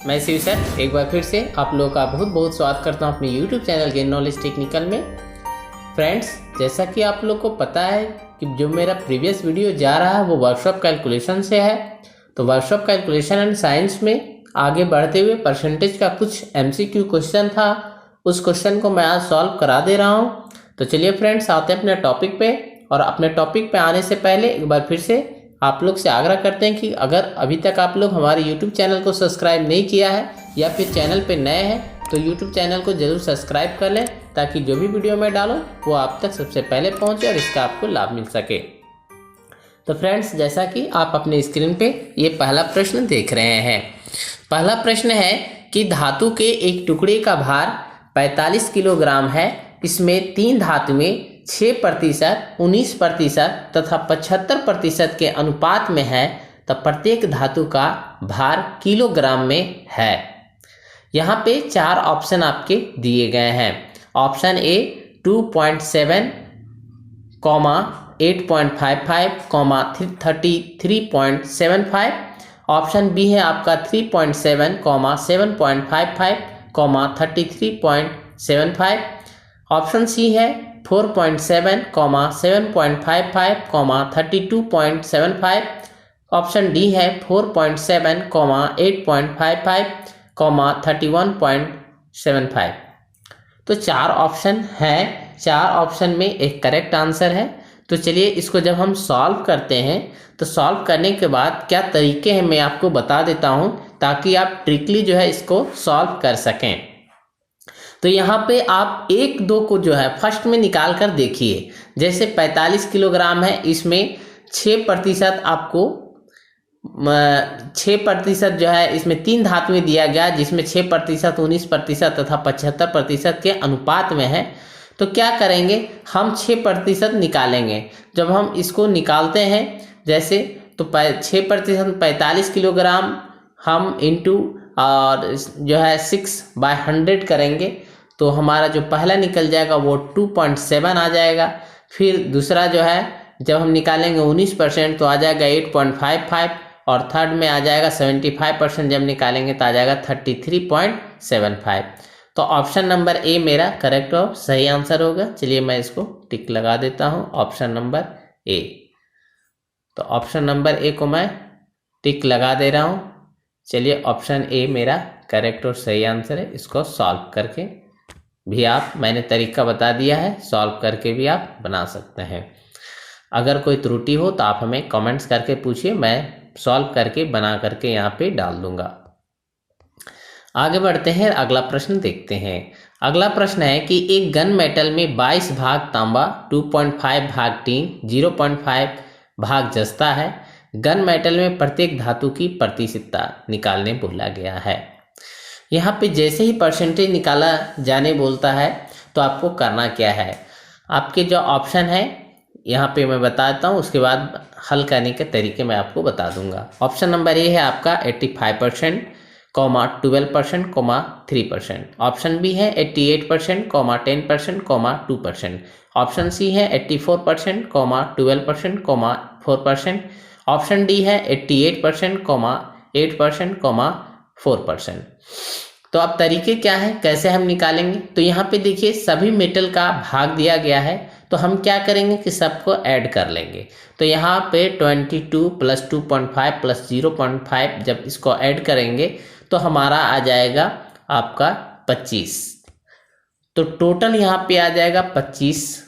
मैं शिव सर एक बार फिर से आप लोगों का बहुत बहुत स्वागत करता हूं अपने YouTube channel gain knowledge technical में। फ्रेंड्स, जैसा कि आप लोग को पता है कि जो मेरा प्रीवियस वीडियो जा रहा है वो वर्कशॉप कैलकुलेशन से है। तो वर्कशॉप कैलकुलेशन एंड साइंस में आगे बढ़ते हुए परसेंटेज का कुछ MCQ क्वेश्चन था, उस क्वेश्चन को मैं आज सॉल्व करा दे रहा हूँ। तो चलिए फ्रेंड्स, आते हैं अपने टॉपिक पे। और अपने टॉपिक पे आने से पहले एक बार फिर से आप लोग से आग्रह करते हैं कि अगर अभी तक आप लोग हमारे YouTube चैनल को सब्सक्राइब नहीं किया है या फिर चैनल पे नए हैं तो YouTube चैनल को जरूर सब्सक्राइब कर लें, ताकि जो भी वीडियो मैं डालूं वो आप तक सबसे पहले पहुंचे और इसका आपको लाभ मिल सके। तो फ्रेंड्स, जैसा कि आप अपने स्क्रीन पे ये पहला प्रश्न देख रहे हैं। पहला प्रश्न है कि धातु के एक टुकड़े का भार 45 किलोग्राम है। इसमें 3 धातु में 6%, 19% तथा 75% के अनुपात में है, तब प्रत्येक धातु का भार किलोग्राम में है। यहाँ पे 4 ऑप्शन आपके दिए गए हैं। Option A 2.7, 8.55, 33.75। ऑप्शन बी है आपका 3.7, 7.55, 33.75। ऑप्शन सी है 4.7, 7.55, 32.75। ऑप्शन डी है 4.7, 8.55, 31.75। तो 4 ऑप्शन हैं, 4 ऑप्शन में एक करेक्ट आंसर है। तो चलिए इसको जब हम सॉल्व करते हैं तो सॉल्व करने के बाद क्या तरीके हैं मैं आपको बता देता हूं, ताकि आप ट्रिकली जो है इसको सॉल्व कर सकें। तो यहाँ पे आप 1-2 को जो है फर्स्ट में निकाल कर देखिए। जैसे 45 किलोग्राम है, इसमें 6% आपको 6% जो है इसमें 3 धातुएं दिया गया, जिसमें 6%, 19% तथा 75% के अनुपात में है। तो क्या करेंगे, हम 6% निकालेंगे। जब हम इसको निकालते हैं जैसे, तो 6% 45 किलोग्राम हम इंटू और जो है 6/100 करेंगे, तो हमारा जो पहला निकल जाएगा वो 2.7 आ जाएगा। फिर दूसरा जो है जब हम निकालेंगे 19% तो आ जाएगा 8.55, और थर्ड में आ जाएगा 75% जब निकालेंगे तो आ जाएगा 33.75। तो ऑप्शन नंबर ए मेरा करेक्ट और सही आंसर होगा। चलिए मैं इसको टिक लगा देता हूँ, ऑप्शन नंबर ए। तो ऑप्शन नंबर ए को मैं टिक लगा दे रहा हूँ। चलिए ऑप्शन ए मेरा करेक्ट और सही आंसर है। इसको सॉल्व करके भी आप, मैंने तरीका बता दिया है, सॉल्व करके भी आप बना सकते हैं। अगर कोई त्रुटि हो तो आप हमें कमेंट्स करके पूछिए, मैं सॉल्व करके बना करके यहाँ पे डाल दूंगा। आगे बढ़ते हैं, अगला प्रश्न देखते हैं। अगला प्रश्न है कि एक गन मेटल में 22 भाग तांबा, 2.5 भाग टीन, 0.5 भाग जस्ता है। गन मेटल में प्रत्येक धातु की प्रतिशतता निकालने बोला गया है। यहाँ पे जैसे ही परसेंटेज निकाला जाने बोलता है तो आपको करना क्या है, आपके जो ऑप्शन है यहाँ पे मैं बताता हूँ, उसके बाद हल करने के तरीके मैं आपको बता दूंगा। ऑप्शन नंबर ए है आपका 85%, 12%, 3%। ऑप्शन बी है 88%, 10%, 2%। ऑप्शन सी है 84%, 12%, 4%। ऑप्शन डी है 88%, 8%, 4%। तो अब तरीके क्या है, कैसे हम निकालेंगे। तो यहाँ पे देखिए सभी मेटल का भाग दिया गया है, तो हम क्या करेंगे कि सबको ऐड कर लेंगे। तो यहाँ पे 22 + 2.5 + 0.5 जब इसको ऐड करेंगे तो हमारा आ जाएगा आपका 25। तो टोटल यहाँ पे आ जाएगा 25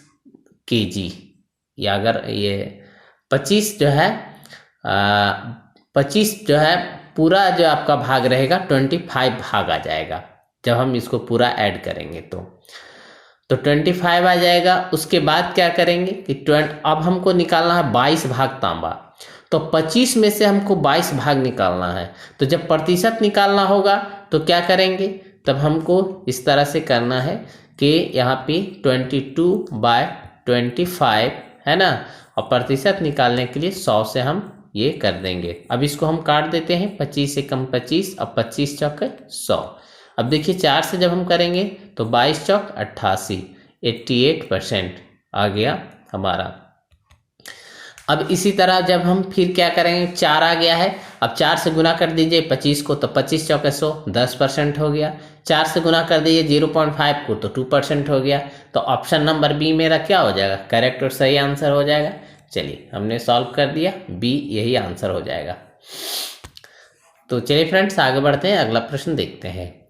kg। या अगर ये 25 जो है 25 जो है पूरा जो आपका भाग रहेगा 25 भाग आ जाएगा जब हम इसको पूरा ऐड करेंगे। तो 25 आ जाएगा। उसके बाद क्या करेंगे कि अब हमको निकालना है 22 भाग तांबा, तो 25 में से हमको 22 भाग निकालना है। तो जब प्रतिशत निकालना होगा तो क्या करेंगे, तब हमको इस तरह से करना है कि यहाँ पे 22/25 है ना, और प्रतिशत निकालने के लिए 100 से हम ये कर देंगे। अब इसको हम काट देते हैं, 25 से कम 25, अब 25 चौके 100। अब देखिए 4 से जब हम करेंगे तो 22 चौक 88, 88% आ गया हमारा। अब इसी तरह जब हम फिर क्या करेंगे, 4 आ गया है, अब 4 से गुना कर दीजिए 25 को, तो 25 चौके 100, 10% हो गया। 4 से गुना कर दीजिए 0.5 को, तो 2% हो गया। तो ऑप्शन नंबर बी मेरा क्या हो जाएगा, करेक्ट और सही आंसर हो जाएगा। चलिए हमने सॉल्व कर दिया, बी यही आंसर हो जाएगा। तो चलिए फ्रेंड्स आगे बढ़ते हैं, अगला प्रश्न देखते हैं।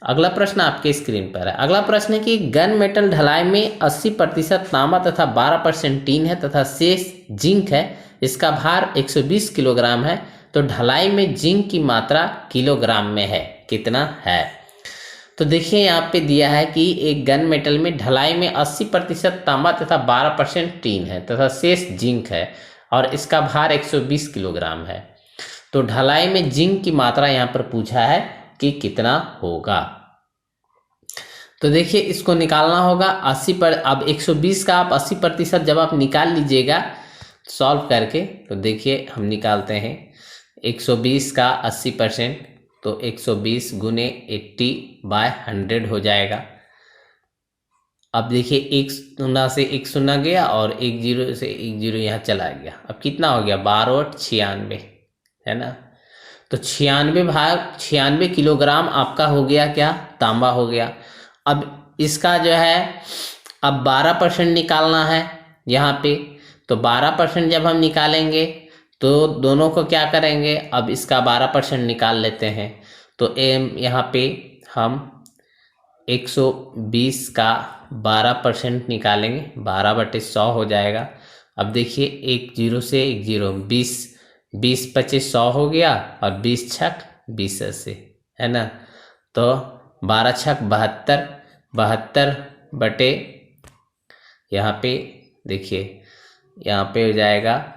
अगला प्रश्न आपके स्क्रीन पर है। अगला प्रश्न है कि गन मेटल ढलाई में 80% तांबा तथा 12% टीन है तथा शेष जिंक है। इसका भार 120 किलोग्राम है। तो ढलाई में जिंक की मात्रा किलोग्राम में है, कितना है? तो देखिए यहाँ पे दिया है कि एक गन मेटल में ढलाई में 80% तांबा तथा 12% टीन है तथा शेष जिंक है और इसका भार 120 किलोग्राम है। तो ढलाई में जिंक की मात्रा यहाँ पर पूछा है कि कितना होगा। तो देखिए इसको निकालना होगा 80 पर। अब 120 का आप 80% जब आप निकाल लीजिएगा सॉल्व करके, तो देखिए हम निकालते हैं 120 का 80%, तो 120 गुने 80/100 हो जाएगा। अब देखिए एक शून्य से एक शून्य गया और एक जीरो से एक जीरो यहाँ चला गया। अब कितना हो गया, 12×96 है ना। तो 96 किलोग्राम आपका हो गया क्या, तांबा हो गया। अब इसका जो है अब 12% निकालना है यहाँ पे। तो 12% जब हम निकालेंगे तो दोनों को क्या करेंगे, अब इसका 12% निकाल लेते हैं। तो यहाँ पे हम 120 का 12% निकालेंगे, 12/100 हो जाएगा। अब देखिए एक जीरो से एक जीरो, 20 100 हो गया और 20 छक 20 80 है ना। तो 12 छक 72, 72 बटे यहाँ पे देखिए यहाँ पे हो जाएगा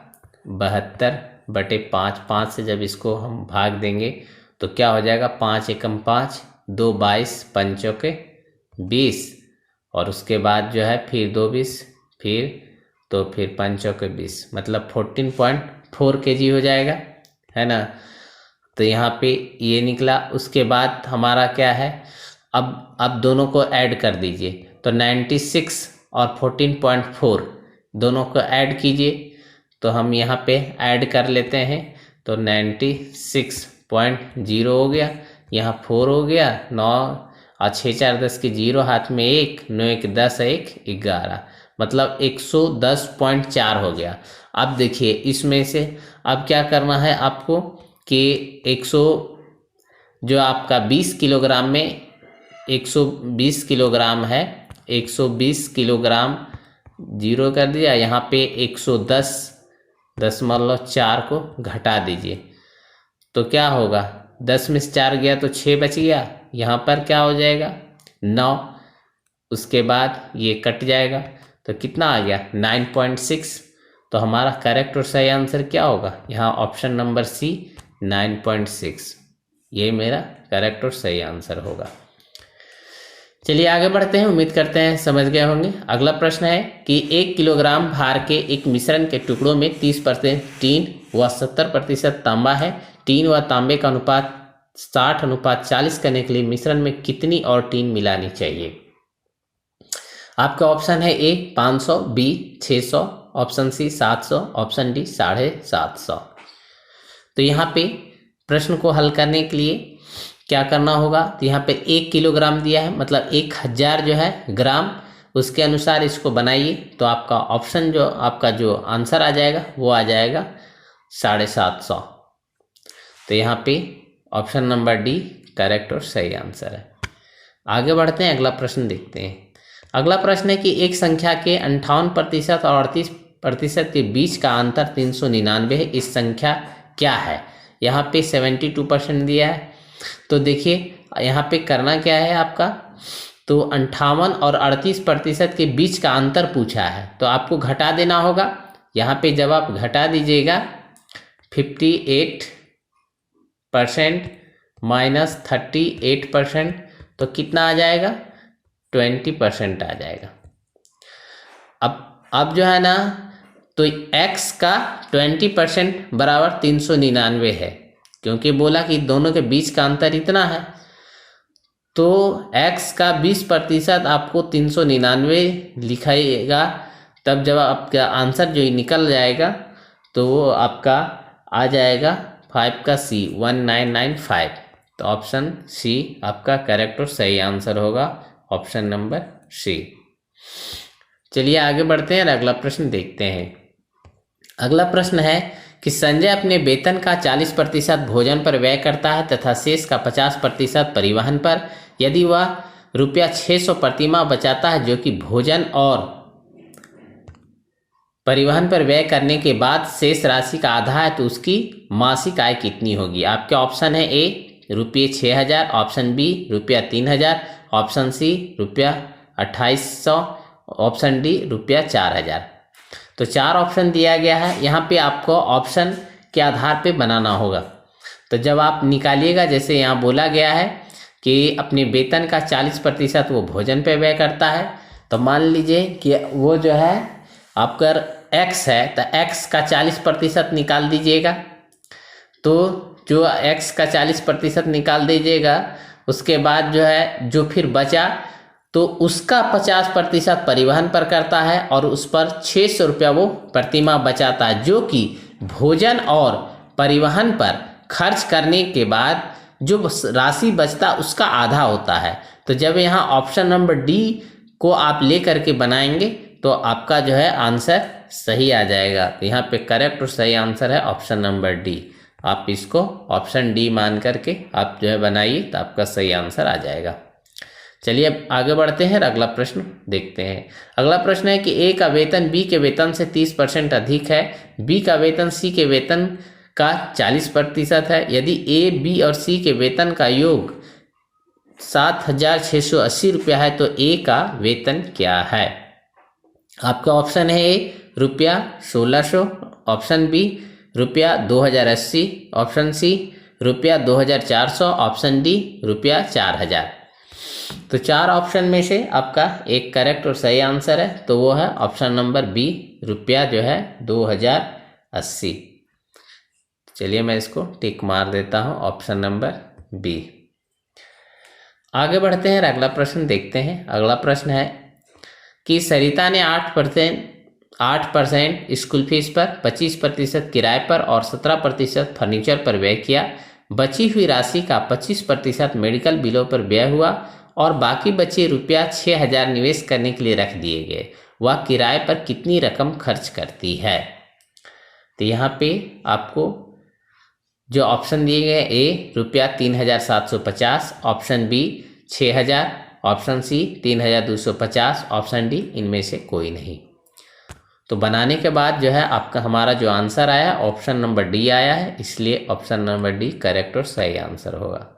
72/5। 5 से जब इसको हम भाग देंगे तो क्या हो जाएगा, 5 एकम 5, 2 22, 5 चौके 20 और उसके बाद जो है फिर 2 20, फिर 5 चौके 20, मतलब 14.4 kg हो जाएगा, है ना। तो यहाँ पे ये निकला। उसके बाद हमारा क्या है, अब दोनों को ऐड कर दीजिए। तो 96 और 14.4 दोनों को ऐड कीजिए। तो हम यहाँ पे ऐड कर लेते हैं। तो 96.0 हो गया, यहाँ 4 हो गया, 9 और 6 4 10 के 0 हाथ में 1, 9 1 10 1 11, मतलब 110.4 हो गया। अब देखिए इसमें से अब क्या करना है आपको कि 100 जो आपका 20 किलोग्राम में 120 किलोग्राम है, 120 किलोग्राम 0 कर दिया, यहाँ पे 110.4 को घटा दीजिए। तो क्या होगा, 10 में से 4 गया तो 6 बच गया, यहाँ पर क्या हो जाएगा 9, उसके बाद ये कट जाएगा तो कितना आ गया 9.6। तो हमारा करेक्ट और सही आंसर क्या होगा, यहाँ ऑप्शन नंबर सी 9.6, ये मेरा करेक्ट और सही आंसर होगा। चलिए आगे बढ़ते हैं, उम्मीद करते हैं समझ गए होंगे। अगला प्रश्न है कि 1 किलोग्राम भार के एक मिश्रण के टुकड़ों में 30% टीन व 70% तांबा है। टीन व तांबे का अनुपात 60:40 करने के लिए मिश्रण में कितनी और टीन मिलानी चाहिए? आपका ऑप्शन है A 500, B 600, option C 700, option D 750। तो यहाँ पे प्रश्न को हल करने के लिए क्या करना होगा, तो यहाँ पे 1 किलोग्राम दिया है, मतलब 1000 जो है ग्राम, उसके अनुसार इसको बनाइए। तो आपका ऑप्शन जो आपका जो आंसर आ जाएगा वो आ जाएगा 750। तो यहाँ पे ऑप्शन नंबर डी करेक्ट और सही आंसर है। आगे बढ़ते हैं, अगला प्रश्न देखते हैं। अगला प्रश्न है कि एक संख्या के 58% और 38% के बीच का अंतर 399 है। इस संख्या क्या है? यहाँ पे 72% दिया है। तो देखिए यहाँ पे करना क्या है आपका, तो 58 और 38% के बीच का अंतर पूछा है, तो आपको घटा देना होगा। यहाँ पे जब आप घटा दीजिएगा 58% माइनस 38%, तो कितना आ जाएगा 20% आ जाएगा। अब जो है ना, तो x का 20% बराबर 399 है, क्योंकि बोला कि दोनों के बीच का अंतर इतना है। तो x का 20% आपको 399 लिखाइएगा, तब जब आपका आंसर जो निकल जाएगा तो वो आपका आ जाएगा 5 का सी 1995। तो ऑप्शन सी आपका करेक्ट और सही आंसर होगा, ऑप्शन नंबर सी। चलिए आगे बढ़ते हैं और अगला प्रश्न देखते हैं। अगला प्रश्न है कि संजय अपने वेतन का 40% भोजन पर व्यय करता है तथा शेष का 50% परिवहन पर। यदि वह ₹600 प्रति माह बचाता है जो कि भोजन और परिवहन पर व्यय करने के बाद शेष राशि का आधा है, तो उसकी मासिक आय कितनी होगी? आपके ऑप्शन है A ₹6,000, option B ₹3,000, option C ₹2,800, option D ₹4,000। तो 4 ऑप्शन दिया गया है। यहाँ पे आपको ऑप्शन के आधार पे बनाना होगा। तो जब आप निकालिएगा, जैसे यहाँ बोला गया है कि अपने वेतन का 40% वो भोजन पे व्यय करता है, तो मान लीजिए कि वो जो है आपका x है, तो x का 40% निकाल दीजिएगा। तो जो x का 40% निकाल दीजिएगा, उसके बाद जो है जो फिर बचा तो उसका 50% परिवहन पर करता है और उस पर 600 रुपया वो प्रतिमाह बचाता है, जो कि भोजन और परिवहन पर खर्च करने के बाद जो राशि बचता उसका आधा होता है। तो जब यहाँ ऑप्शन नंबर डी को आप ले करके बनाएंगे तो आपका जो है आंसर सही आ जाएगा। तो यहाँ पे करेक्ट और सही आंसर है ऑप्शन नंबर डी। आप इसको ऑप्शन डी मान करके आप जो है बनाइए तो आपका सही आंसर आ जाएगा। चलिए अब आगे बढ़ते हैं और अगला प्रश्न देखते हैं। अगला प्रश्न है कि ए का वेतन बी के वेतन से 30% अधिक है, बी का वेतन सी के वेतन का 40% है। यदि ए, बी और सी के वेतन का योग 7,680 रुपया है तो ए का वेतन क्या है? आपका ऑप्शन है A ₹1,600, option B ₹2,080, option C ₹2,400, option D ₹4,000। तो 4 ऑप्शन में से आपका एक करेक्ट और सही आंसर है, तो वो है ऑप्शन नंबर बी, रुपया जो है 2,080। चलिए मैं इसको टिक मार देता हूँ, ऑप्शन नंबर बी। आगे बढ़ते हैं, अगला प्रश्न देखते हैं। अगला प्रश्न है कि सरिता ने 8% स्कूल फीस पर, 25% किराए पर और 17% फर्नीचर पर व्यय किया। बची हुई राशि का 25% मेडिकल बिलों पर व्यय हुआ और बाकी बचे ₹6,000 निवेश करने के लिए रख दिए गए। वह किराए पर कितनी रकम खर्च करती है? तो यहाँ पे आपको जो ऑप्शन दिए गए, A ₹3,750, option B 6,000, option C 3,250, option D इनमें से कोई नहीं। तो बनाने के बाद जो है आपका हमारा जो आंसर आया ऑप्शन नंबर डी आया है, इसलिए ऑप्शन नंबर डी करेक्ट और सही आंसर होगा।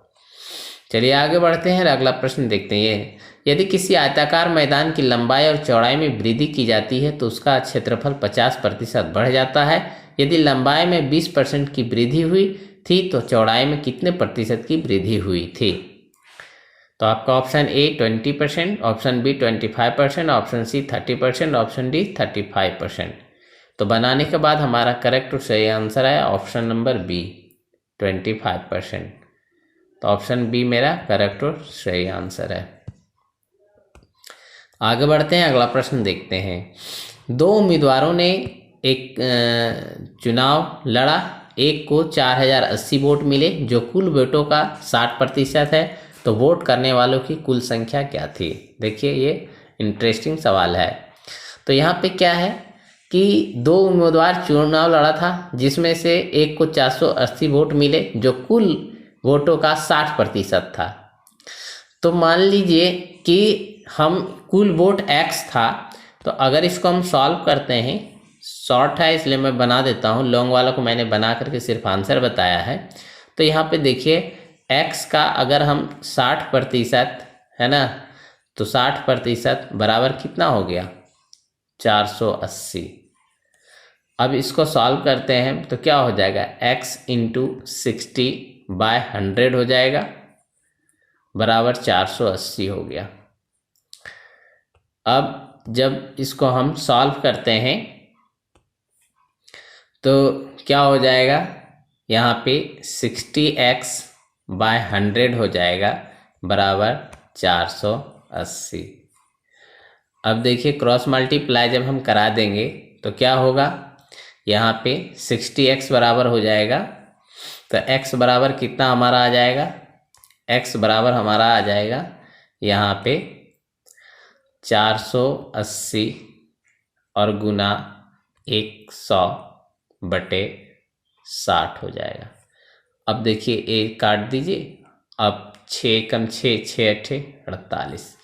चलिए आगे बढ़ते हैं, अगला प्रश्न देखते हैं। यदि किसी आयताकार मैदान की लंबाई और चौड़ाई में वृद्धि की जाती है तो उसका क्षेत्रफल 50% बढ़ जाता है। यदि लंबाई में 20% की वृद्धि हुई थी तो चौड़ाई में कितने प्रतिशत की वृद्धि हुई थी? तो आपका option A 20%, option B 25%, option C 30%, option D 35%। तो बनाने के बाद हमारा करेक्ट और सही आंसर है ऑप्शन नंबर बी 25%। तो ऑप्शन बी मेरा करेक्ट और सही आंसर है। आगे बढ़ते हैं, अगला प्रश्न देखते हैं। 2 उम्मीदवारों ने एक चुनाव लड़ा, एक को 4,080 वोट मिले जो कुल वोटों का 60% है। तो वोट करने वालों की कुल संख्या क्या थी? देखिए ये इंटरेस्टिंग सवाल है। तो यहाँ पे क्या है कि 2 उम्मीदवार चुनाव लड़ा था जिसमें से एक को 480 वोट मिले जो कुल वोटों का 60% था। तो मान लीजिए कि हम कुल वोट x था, तो अगर इसको हम सॉल्व करते हैं, शॉर्ट है इसलिए मैं बना देता हूँ, लॉन्ग वाला को मैंने बना करके सिर्फ आंसर बताया है। तो यहाँ पे देखिए x का अगर हम 60% है ना, तो 60% बराबर कितना हो गया? 480। अब इसको सॉल्व करते हैं तो क्या हो जाएगा? x × 60/100 हो जाएगा, बराबर 480 हो गया। अब जब इसको हम सॉल्व करते हैं तो क्या हो जाएगा? यहाँ पे 60x/100 हो जाएगा, बराबर 480। अब देखिए क्रॉस मल्टीप्लाई जब हम करा देंगे तो क्या होगा यहाँ पे 60x बराबर हो जाएगा। तो x बराबर कितना हमारा आ जाएगा, x बराबर हमारा आ जाएगा यहाँ पे 480 और गुना 100/60 हो जाएगा। अब देखिए ए काट दीजिए। अब 6 कम 6, 6 अट्ठे 48।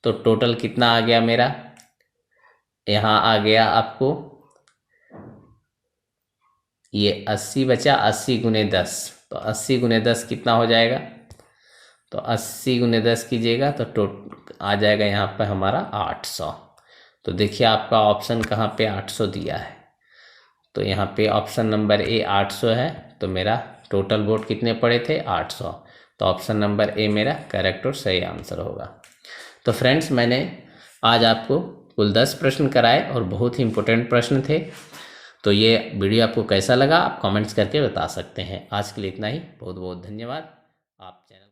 तो टोटल कितना आ गया मेरा, यहाँ आ गया आपको ये 80 बचा, 80 गुने 10। तो 80 गुने 10 कितना हो जाएगा, तो 80 गुने 10 कीजिएगा तो आ जाएगा यहाँ पर हमारा 800। तो देखिए आपका ऑप्शन कहाँ पे 800 दिया है। तो यहाँ पे ऑप्शन नंबर ए 800 है। तो मेरा टोटल वोट कितने पड़े थे, 800। तो ऑप्शन नंबर ए मेरा करेक्ट और सही आंसर होगा। तो फ्रेंड्स, मैंने आज आपको कुल 10 प्रश्न कराए और बहुत ही इंपॉर्टेंट प्रश्न थे। तो ये वीडियो आपको कैसा लगा आप कमेंट्स करके बता सकते हैं। आज के लिए इतना ही, बहुत बहुत धन्यवाद। आप चैनल